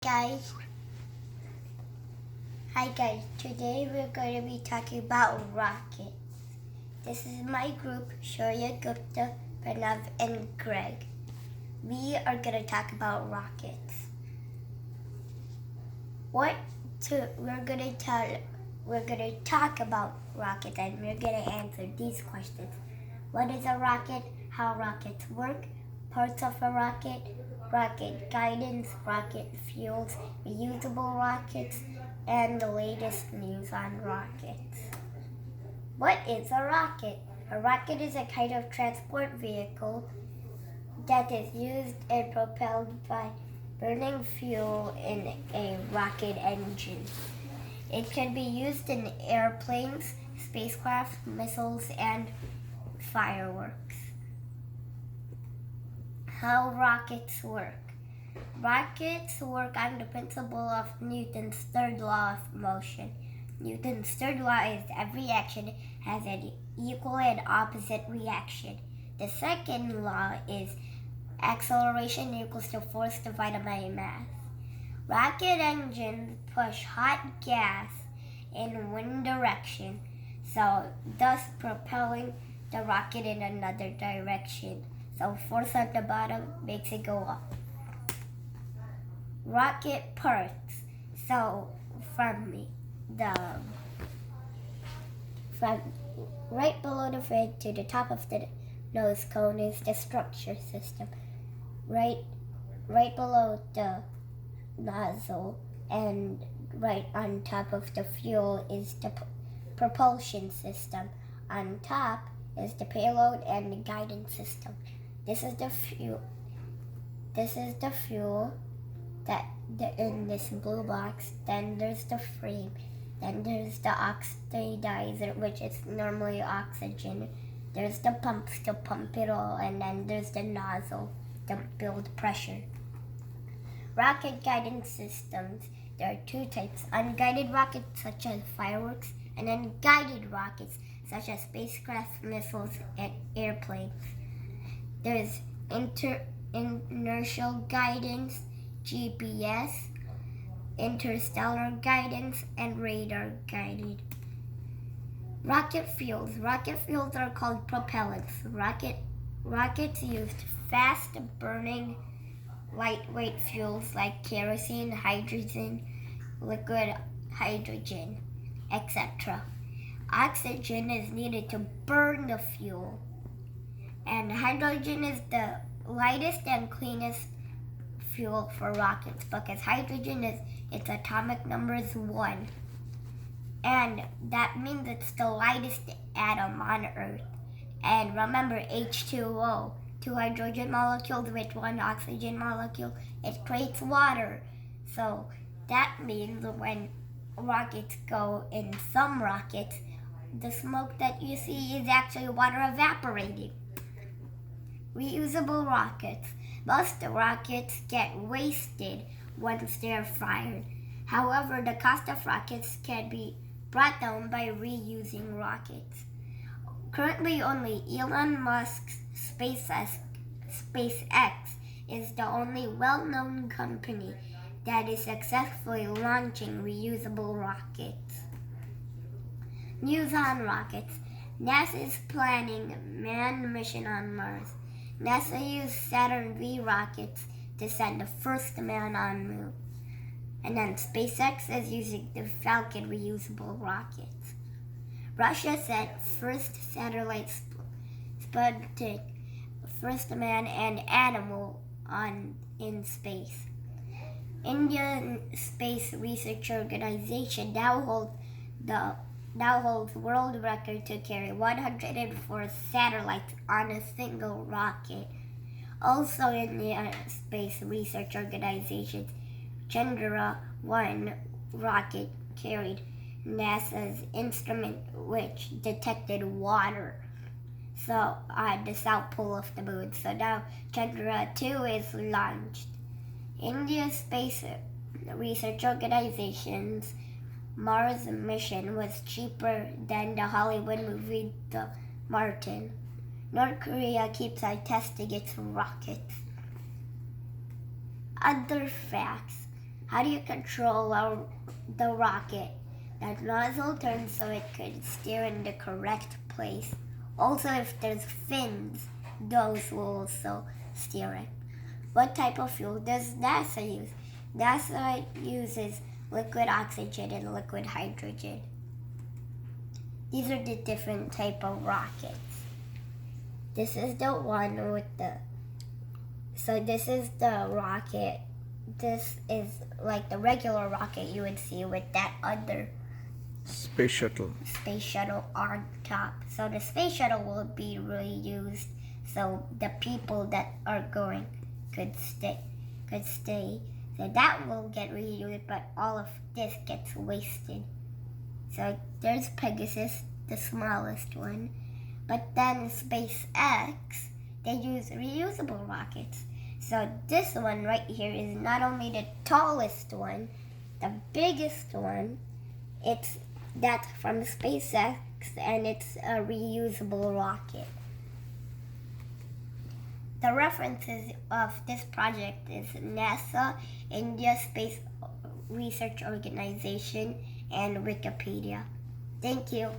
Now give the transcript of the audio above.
Guys, hi guys, today we're going to be talking about rockets. This is my group, Shaurya Gupta, Pranav, and Greg. We are going to talk about rockets. We're going to talk about rockets, and we're going to answer these questions. What is a rocket? How rockets work? Parts of a rocket? Rocket guidance, rocket fuels, reusable rockets, and the latest news on rockets. What is a rocket? A rocket is a kind of transport vehicle that is used and propelled by burning fuel in a rocket engine. It can be used in airplanes, spacecraft, missiles, and fireworks. How rockets work. Rockets work on the principle of Newton's third law of motion. Newton's third law is every action has an equal and opposite reaction. The second law is acceleration equals to force divided by mass. Rocket engines push hot gas in one direction, so thus propelling the rocket in another direction. So force on the bottom makes it go up. Rocket parts. So from right below the fin to the top of the nose cone is the structure system. Right below the nozzle and right on top of the fuel is the propulsion system. On top is the payload and the guidance system. This is the fuel that in this blue box. Then there's the frame. Then there's the oxidizer, which is normally oxygen. There's the pumps to pump it all, and then there's the nozzle to build pressure. Rocket guidance systems. There are two types: unguided rockets such as fireworks, and then guided rockets such as spacecraft, missiles, and airplanes. There's inertial guidance, GPS, interstellar guidance, and radar guided. Rocket fuels. Rocket fuels are called propellants. Rockets used fast-burning, lightweight fuels like kerosene, hydrogen, liquid hydrogen, etc. Oxygen is needed to burn the fuel, and hydrogen is the lightest and cleanest fuel for rockets because hydrogen its atomic number is 1, and that means it's the lightest atom on Earth. And remember, H2O, 2 hydrogen molecules with 1 oxygen molecule, it creates water. So that means when rockets go in some rockets, the smoke that you see is actually water evaporating. Reusable rockets. Most rockets get wasted once they're fired. However, the cost of rockets can be brought down by reusing rockets. Currently, only Elon Musk's SpaceX is the only well-known company that is successfully launching reusable rockets. News on rockets. NASA is planning a manned mission on Mars. NASA used Saturn V rockets to send the first man on the moon. And then SpaceX is using the Falcon reusable rockets. Russia sent first satellite Sputnik, first man and animal in space. Indian Space Research Organization now holds world record to carry 104 satellites on a single rocket. Also in the Space Research Organization, Chandra-1 rocket carried NASA's instrument which detected water on the south pole of the moon. So now Chandra-2 is launched. India's Space Research Organization's Mars mission was cheaper than the Hollywood movie The Martian. North Korea keeps on testing its rockets. Other facts. How do you control the rocket? That nozzle turns so it could steer in the correct place. Also, if there's fins, those will also steer it. What type of fuel does NASA use? NASA uses liquid oxygen and liquid hydrogen. These are the different type of rockets. This is the one with this is the rocket. This is like the regular rocket you would see with that other Space shuttle on top. So the space shuttle will be reused so the people that are going could stay. So that will get reused, but all of this gets wasted. So there's Pegasus, the smallest one. But then SpaceX, they use reusable rockets. So this one right here is not only the tallest one, the biggest one. It's that from SpaceX, and it's a reusable rocket. The references of this project is NASA, India Space Research Organization, and Wikipedia. Thank you.